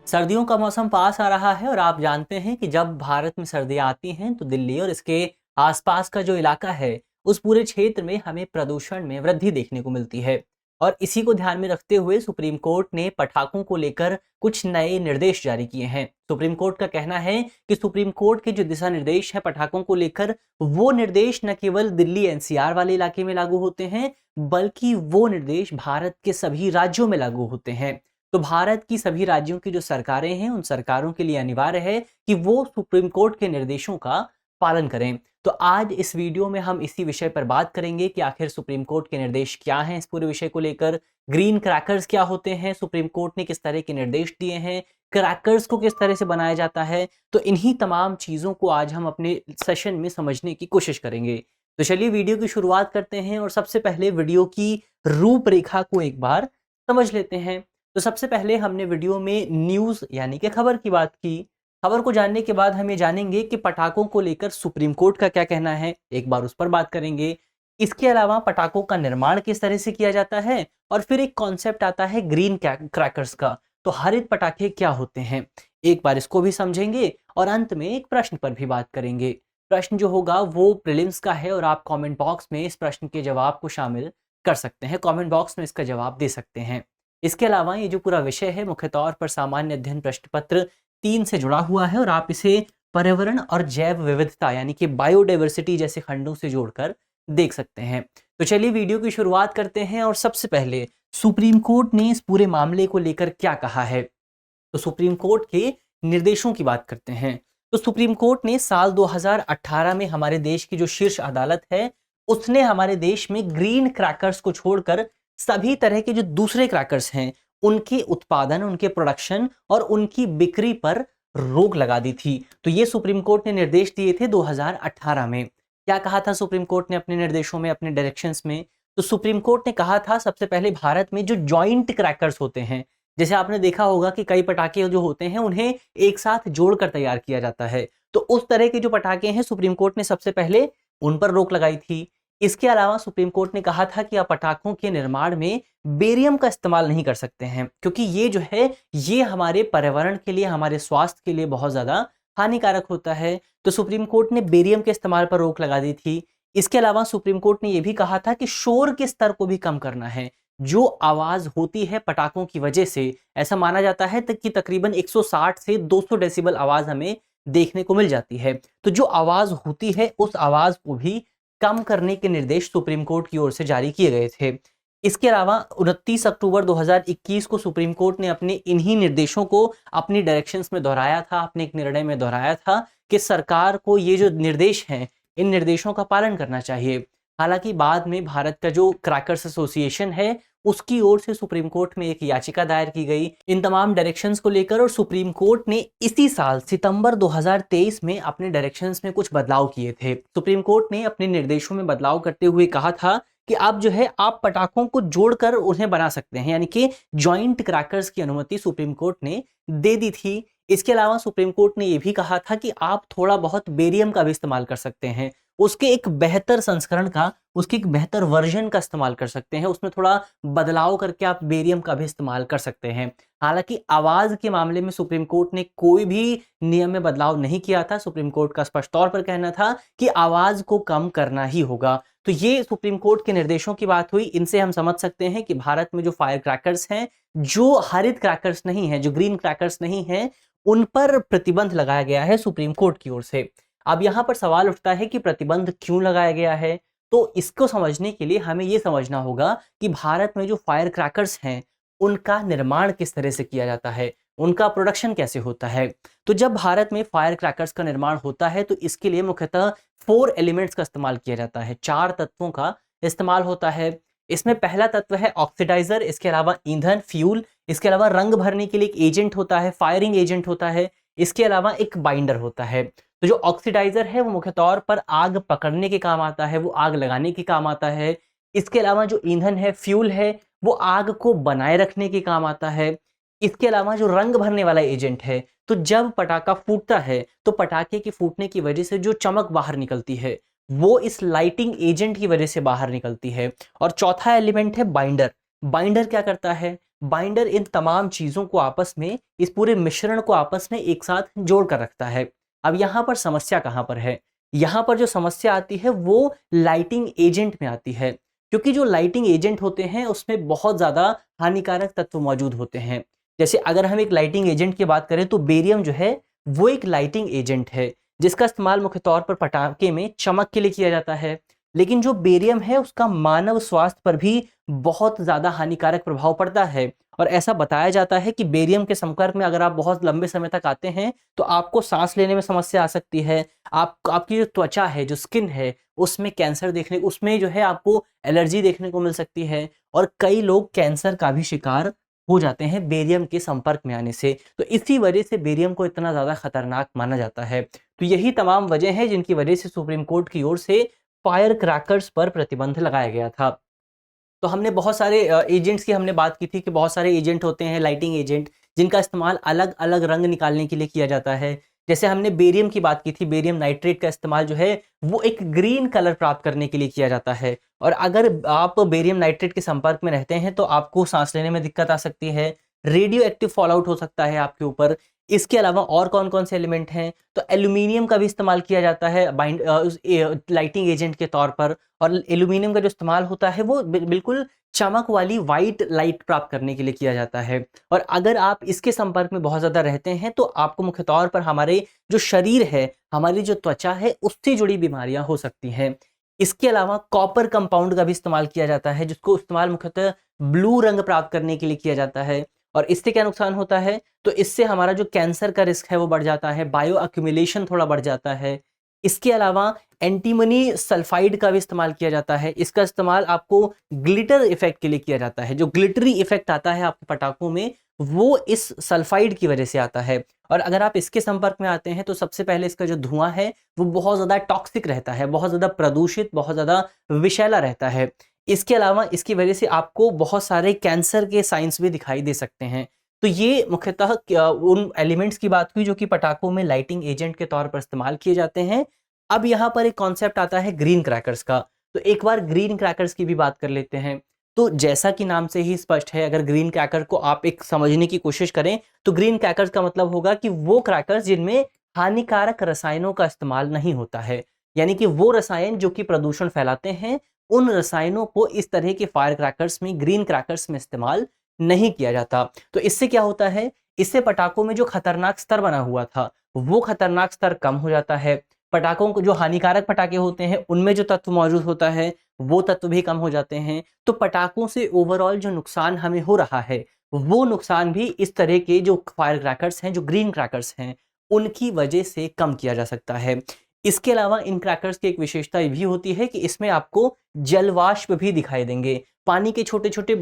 सर्दियों का मौसम पास आ रहा है और आप जानते हैं कि जब भारत में सर्दियाँ आती हैं तो दिल्ली और इसके आसपास का जो इलाका है उस पूरे क्षेत्र में हमें प्रदूषण में वृद्धि देखने को मिलती है। और इसी को ध्यान में रखते हुए सुप्रीम कोर्ट ने पटाखों को लेकर कुछ नए निर्देश जारी किए हैं। सुप्रीम कोर्ट का कहना है कि सुप्रीम कोर्ट के जो दिशा निर्देश है पटाखों को लेकर, वो निर्देश न केवल दिल्ली एनसीआर वाले इलाके में लागू होते हैं, बल्कि वो निर्देश भारत के सभी राज्यों में लागू होते हैं। तो भारत की सभी राज्यों की जो सरकारें हैं उन सरकारों के लिए अनिवार्य है कि वो सुप्रीम कोर्ट के निर्देशों का पालन करें। तो आज इस वीडियो में हम इसी विषय पर बात करेंगे कि आखिर सुप्रीम कोर्ट के निर्देश क्या हैं इस पूरे विषय को लेकर, ग्रीन क्रैकर्स क्या होते हैं, सुप्रीम कोर्ट ने किस तरह के निर्देश दिए हैं, क्रैकर्स को किस तरह से बनाया जाता है। तो इन्हीं तमाम चीज़ों को आज हम अपने सेशन में समझने की कोशिश करेंगे। तो चलिए वीडियो की शुरुआत करते हैं और सबसे पहले वीडियो की रूपरेखा को एक बार समझ लेते हैं। तो सबसे पहले हमने वीडियो में न्यूज़ यानी कि खबर की बात की। खबर को जानने के बाद हम ये जानेंगे कि पटाखों को लेकर सुप्रीम कोर्ट का क्या कहना है, एक बार उस पर बात करेंगे। इसके अलावा पटाखों का निर्माण किस तरह से किया जाता है और फिर एक कॉन्सेप्ट आता है ग्रीन क्रैकर्स का। तो हरित पटाखे क्या होते हैं, एक बार इसको भी समझेंगे और अंत में एक प्रश्न पर भी बात करेंगे। प्रश्न जो होगा वो प्रीलिम्स का है और आप कमेंट बॉक्स में इस प्रश्न के जवाब को शामिल कर सकते हैं, कमेंट बॉक्स में इसका जवाब दे सकते हैं। इसके अलावा ये जो पूरा विषय है मुख्य तौर पर सामान्य अध्ययन प्रश्न पत्र 3 से जुड़ा हुआ है और आप इसे पर्यावरण और जैव विविधता यानी कि बायोडाइवर्सिटी जैसे खंडों से जोड़कर देख सकते हैं। तो चलिए वीडियो की शुरुआत करते हैं और सबसे पहले सुप्रीम कोर्ट ने इस पूरे मामले को लेकर क्या कहा है। तो सुप्रीम कोर्ट के निर्देशों की बात करते हैं। तो सुप्रीम कोर्ट ने साल 2018 में हमारे देश की जो शीर्ष अदालत है उसने हमारे देश में ग्रीन क्रैकर्स को छोड़कर सभी तरह के जो दूसरे क्रैकर्स हैं उनके उत्पादन, उनके प्रोडक्शन और उनकी बिक्री पर रोक लगा दी थी। तो ये सुप्रीम कोर्ट ने निर्देश दिए थे 2018 में। क्या कहा था सुप्रीम कोर्ट ने अपने निर्देशों में, अपने डायरेक्शंस में? तो सुप्रीम कोर्ट ने कहा था सबसे पहले भारत में जो जॉइंट क्रैकर्स होते हैं, जैसे आपने देखा होगा कि कई पटाखे जो होते हैं उन्हें एक साथ जोड़कर तैयार किया जाता है, तो उस तरह के जो पटाखे हैं सुप्रीम कोर्ट ने सबसे पहले उन पर रोक लगाई थी। इसके अलावा सुप्रीम कोर्ट ने कहा था कि आप पटाखों के निर्माण में बेरियम का इस्तेमाल नहीं कर सकते हैं, क्योंकि ये जो है ये हमारे पर्यावरण के लिए, हमारे स्वास्थ्य के लिए बहुत ज़्यादा हानिकारक होता है। तो सुप्रीम कोर्ट ने बेरियम के इस्तेमाल पर रोक लगा दी थी। इसके अलावा सुप्रीम कोर्ट ने यह भी कहा था कि शोर के स्तर को भी कम करना है। जो आवाज़ होती है पटाखों की वजह से, ऐसा माना जाता है कि तकरीबन 160 से 200 डेसिबल आवाज़ हमें देखने को मिल जाती है। तो जो आवाज़ होती है उस आवाज़ को भी कम करने के निर्देश सुप्रीम कोर्ट की ओर से जारी किए गए थे। इसके अलावा 29 अक्टूबर 2021 को सुप्रीम कोर्ट ने अपने इन्हीं निर्देशों को अपनी डायरेक्शंस में दोहराया था, अपने एक निर्णय में दोहराया था कि सरकार को ये जो निर्देश हैं इन निर्देशों का पालन करना चाहिए। हालांकि बाद में भारत का जो क्रैकर्स एसोसिएशन है उसकी ओर से सुप्रीम कोर्ट में एक याचिका दायर की गई इन तमाम डायरेक्शंस को लेकर, और सुप्रीम कोर्ट ने इसी साल सितंबर 2023 में अपने डायरेक्शंस में कुछ बदलाव किए थे। सुप्रीम कोर्ट ने अपने निर्देशों में बदलाव करते हुए कहा था कि अब जो है आप पटाखों को जोड़कर उन्हें बना सकते हैं, यानी कि जॉइंट क्रैकर्स की अनुमति सुप्रीम कोर्ट ने दे दी थी। इसके अलावा सुप्रीम कोर्ट ने यह भी कहा था कि आप थोड़ा बहुत बेरियम का भी इस्तेमाल कर सकते हैं, उसके एक बेहतर संस्करण का, उसके एक बेहतर वर्जन का इस्तेमाल कर सकते हैं, उसमें थोड़ा बदलाव करके आप बेरियम का भी इस्तेमाल कर सकते हैं। हालांकि आवाज़ के मामले में सुप्रीम कोर्ट ने कोई भी नियम में बदलाव नहीं किया था। सुप्रीम कोर्ट का स्पष्ट तौर पर कहना था कि आवाज़ को कम करना ही होगा। तो ये सुप्रीम कोर्ट के निर्देशों की बात हुई। इनसे हम समझ सकते हैं कि भारत में जो फायर क्रैकर्स हैं, जो हरित क्रैकर्स नहीं हैं, जो ग्रीन क्रैकर्स नहीं हैं, उन पर प्रतिबंध लगाया गया है सुप्रीम कोर्ट की ओर से। अब यहाँ पर सवाल उठता है कि प्रतिबंध क्यों लगाया गया है? तो इसको समझने के लिए हमें ये समझना होगा कि भारत में जो फायर क्रैकर्स हैं उनका निर्माण किस तरह से किया जाता है, उनका प्रोडक्शन कैसे होता है। तो जब भारत में फायर क्रैकर्स का निर्माण होता है तो इसके लिए मुख्यतः 4 एलिमेंट्स का इस्तेमाल किया जाता है, 4 तत्वों का इस्तेमाल होता है। इसमें पहला तत्व है ऑक्सीडाइजर, इसके अलावा ईंधन, फ्यूल, इसके अलावा रंग भरने के लिए एक एजेंट होता है, फायरिंग एजेंट होता है, इसके अलावा एक बाइंडर होता है। तो जो ऑक्सीडाइजर है वो मुख्य तौर पर आग पकड़ने के काम आता है, वो आग लगाने के काम आता है। इसके अलावा जो ईंधन है, फ्यूल है, वो आग को बनाए रखने के काम आता है। इसके अलावा जो रंग भरने वाला एजेंट है, तो जब पटाखा फूटता है तो पटाखे के फूटने की वजह से जो चमक बाहर निकलती है वो इस लाइटिंग एजेंट की वजह से बाहर निकलती है। और चौथा एलिमेंट है बाइंडर। बाइंडर क्या करता है? बाइंडर इन तमाम चीज़ों को आपस में, इस पूरे मिश्रण को आपस में एक साथ जोड़ कर रखता है। अब यहाँ पर समस्या कहाँ पर है? यहाँ पर जो समस्या आती है वो लाइटिंग एजेंट में आती है, क्योंकि जो लाइटिंग एजेंट होते हैं उसमें बहुत ज़्यादा हानिकारक तत्व मौजूद होते हैं। जैसे अगर हम एक लाइटिंग एजेंट की बात करें तो बेरियम जो है वो एक लाइटिंग एजेंट है, जिसका इस्तेमाल मुख्य तौर पर पटाखे में चमक के लिए किया जाता है। लेकिन जो बेरियम है उसका मानव स्वास्थ्य पर भी बहुत ज़्यादा हानिकारक प्रभाव पड़ता है, और ऐसा बताया जाता है कि बेरियम के संपर्क में अगर आप बहुत लंबे समय तक आते हैं तो आपको सांस लेने में समस्या आ सकती है। आपकी जो त्वचा है, जो स्किन है, उसमें कैंसर देखने, उसमें जो है आपको एलर्जी देखने को मिल सकती है, और कई लोग कैंसर का भी शिकार हो जाते हैं बेरियम के संपर्क में आने से। तो इसी वजह से बेरियम को इतना ज़्यादा खतरनाक माना जाता है। तो यही तमाम वजह है जिनकी वजह से सुप्रीम कोर्ट की ओर से फायर क्रैकर्स पर प्रतिबंध लगाया गया था। तो हमने बहुत सारे एजेंट्स की हमने बात की थी कि बहुत सारे एजेंट होते हैं, लाइटिंग एजेंट, जिनका इस्तेमाल अलग-अलग रंग निकालने के लिए किया जाता है। जैसे हमने बेरियम की बात की थी, बेरियम नाइट्रेट का इस्तेमाल जो है वो एक ग्रीन कलर प्राप्त करने के लिए किया जाता है, और अगर आप बेरियम नाइट्रेट के संपर्क में रहते हैं तो आपको सांस लेने में दिक्कत आ सकती है, रेडियो एक्टिव फॉलआउट हो सकता है आपके ऊपर। इसके अलावा और कौन-कौन से एलिमेंट हैं, तो एल्यूमीनियम का भी इस्तेमाल किया जाता है लाइटिंग एजेंट के तौर पर, और एल्यूमीनियम का जो इस्तेमाल होता है वो बिल्कुल चमक वाली व्हाइट लाइट प्राप्त करने के लिए किया जाता है। और अगर आप इसके संपर्क में बहुत ज़्यादा रहते हैं तो आपको मुख्य तौर पर हमारे जो शरीर है, हमारी जो त्वचा है, उससे जुड़ी बीमारियां हो सकती हैं। इसके अलावा कॉपर कंपाउंड का भी इस्तेमाल किया जाता है, जिसको इस्तेमाल मुख्यतः ब्लू रंग प्राप्त करने के लिए किया जाता है। और इससे क्या नुकसान होता है, तो इससे हमारा जो कैंसर का रिस्क है वो बढ़ जाता है, बायो अक्यूमुलेशन थोड़ा बढ़ जाता है। इसके अलावा एंटीमनी सल्फाइड का भी इस्तेमाल किया जाता है। इसका इस्तेमाल आपको ग्लिटर इफेक्ट के लिए किया जाता है। जो ग्लिटरी इफेक्ट आता है आपके पटाखों में, वो इस सल्फाइड की वजह से आता है। और अगर आप इसके संपर्क में आते हैं तो सबसे पहले इसका जो धुआं है वो बहुत ज़्यादा टॉक्सिक रहता है, बहुत ज़्यादा प्रदूषित, बहुत ज़्यादा विषैला रहता है। इसके अलावा इसकी वजह से आपको बहुत सारे कैंसर के साइंस भी दिखाई दे सकते हैं। तो ये मुख्यतः उन एलिमेंट्स की बात हुई जो कि पटाखों में लाइटिंग एजेंट के तौर पर इस्तेमाल किए जाते हैं। अब यहाँ पर एक कॉन्सेप्ट आता है ग्रीन क्रैकर्स का। तो एक बार ग्रीन क्रैकर्स की भी बात कर लेते हैं। तो जैसा कि नाम से ही स्पष्ट है, अगर ग्रीन क्रैकर को आप एक समझने की कोशिश करें तो ग्रीन क्रैकर्स का मतलब होगा कि वो क्रैकर्स जिनमें हानिकारक रसायनों का इस्तेमाल नहीं होता है। यानी कि वो रसायन जो कि प्रदूषण फैलाते हैं, उन रसायनों को इस तरह के फायर क्रैकर्स में, ग्रीन क्रैकर्स में इस्तेमाल नहीं किया जाता। तो इससे क्या होता है, इससे पटाखों में जो खतरनाक स्तर बना हुआ था वो खतरनाक स्तर कम हो जाता है। पटाखों को, जो हानिकारक पटाखे होते हैं उनमें जो तत्व मौजूद होता है वो तत्व भी कम हो जाते हैं। तो पटाखों से ओवरऑल जो नुकसान हमें हो रहा है वो नुकसान भी इस तरह के जो फायर क्रैकर्स हैं, जो ग्रीन क्रैकर्स हैं, उनकी वजह से कम किया जा सकता है। इसके अलावा इन क्रैकर्स की एक विशेषता ये भी होती है कि इसमें आपको जलवाष्प भी दिखाई देंगे, पानी के छोटे-छोटे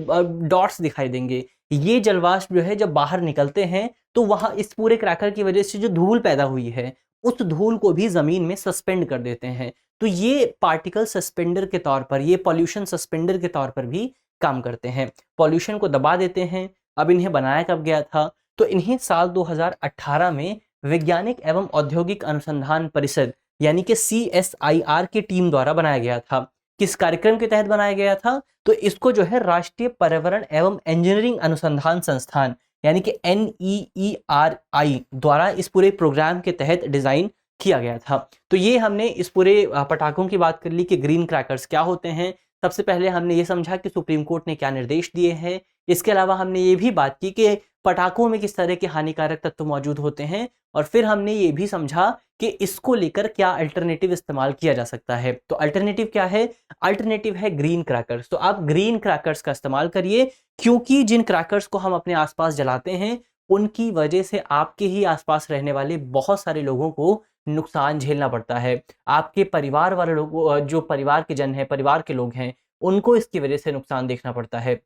डॉट्स दिखाई देंगे। ये जलवाष्प जो है जब बाहर निकलते हैं तो वहाँ इस पूरे क्रैकर की वजह से जो धूल पैदा हुई है, उस धूल को भी ज़मीन में सस्पेंड कर देते हैं। तो ये पार्टिकल सस्पेंडर के तौर पर, ये पॉल्यूशन सस्पेंडर के तौर पर भी काम करते हैं। पॉल्यूशन को दबा देते हैं। अब इन्हें बनाया कब गया था? तो इन्हें साल 2018 में वैज्ञानिक एवं औद्योगिक अनुसंधान परिषद यानी कि CSIR की टीम द्वारा बनाया गया था। किस कार्यक्रम के तहत बनाया गया था? तो इसको जो है राष्ट्रीय पर्यावरण एवं इंजीनियरिंग अनुसंधान संस्थान यानी कि NEERI द्वारा इस पूरे प्रोग्राम के तहत डिजाइन किया गया था। तो ये हमने इस पूरे पटाखों की बात कर ली कि ग्रीन क्रैकर्स क्या होते हैं। सबसे पहले हमने ये समझा कि सुप्रीम कोर्ट ने क्या निर्देश दिए हैं। इसके अलावा हमने ये भी बात की कि पटाखों में किस तरह के हानिकारक तत्व मौजूद होते हैं, और फिर हमने ये भी समझा कि इसको लेकर क्या अल्टरनेटिव इस्तेमाल किया जा सकता है। तो अल्टरनेटिव क्या है? अल्टरनेटिव है ग्रीन क्रैकर्स। तो आप ग्रीन क्रैकर्स का इस्तेमाल करिए, क्योंकि जिन क्रैकर्स को हम अपने आसपास जलाते हैं उनकी वजह से आपके ही आसपास रहने वाले बहुत सारे लोगों को नुकसान झेलना पड़ता है। आपके परिवार वाले लोगों, जो परिवार के जन हैं, परिवार के लोग हैं, उनको इसकी वजह से नुकसान देखना पड़ता है।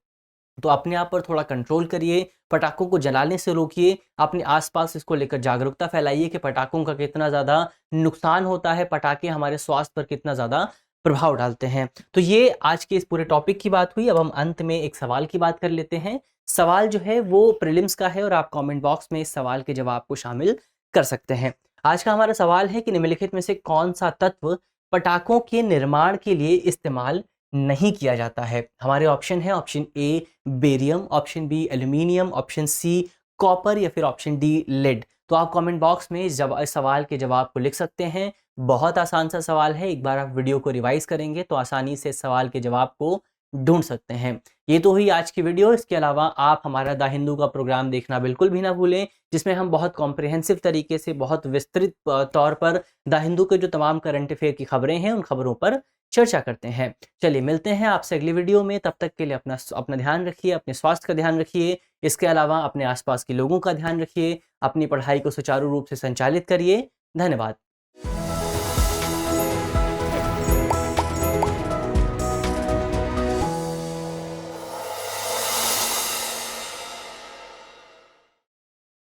तो अपने आप पर थोड़ा कंट्रोल करिए, पटाखों को जलाने से रोकिए, अपने आसपास इसको लेकर जागरूकता फैलाइए कि पटाखों का कितना ज़्यादा नुकसान होता है, पटाखे हमारे स्वास्थ्य पर कितना ज़्यादा प्रभाव डालते हैं। तो ये आज के इस पूरे टॉपिक की बात हुई। अब हम अंत में एक सवाल की बात कर लेते हैं। सवाल जो है वो प्रीलिम्स का है और आप कमेंट बॉक्स में इस सवाल के जवाब को शामिल कर सकते हैं। आज का हमारा सवाल है कि निम्नलिखित में से कौन सा तत्व पटाखों के निर्माण के लिए इस्तेमाल नहीं किया जाता है। हमारे ऑप्शन है option A barium, option B aluminium, option C copper या फिर ऑप्शन डी लेड। तो आप कमेंट बॉक्स में इस सवाल के जवाब को लिख सकते हैं। बहुत आसान सा सवाल है, एक बार आप वीडियो को रिवाइज करेंगे तो आसानी से इस सवाल के जवाब को ढूंढ सकते हैं। ये तो हुई आज की वीडियो। इसके अलावा आप हमारा द हिंदू का प्रोग्राम देखना बिल्कुल भी ना भूलें, जिसमें हम बहुत कॉम्प्रिहेंसिव तरीके से, बहुत विस्तृत तौर पर द हिंदू के जो तमाम करंट अफेयर की खबरें हैं उन खबरों पर चर्चा करते हैं। चलिए मिलते हैं आपसे अगली वीडियो में, तब तक के लिए अपना अपना ध्यान रखिए, अपने स्वास्थ्य का ध्यान रखिए। इसके अलावा अपने आसपास के लोगों का ध्यान रखिए, अपनी पढ़ाई को सुचारू रूप से संचालित करिए। धन्यवाद।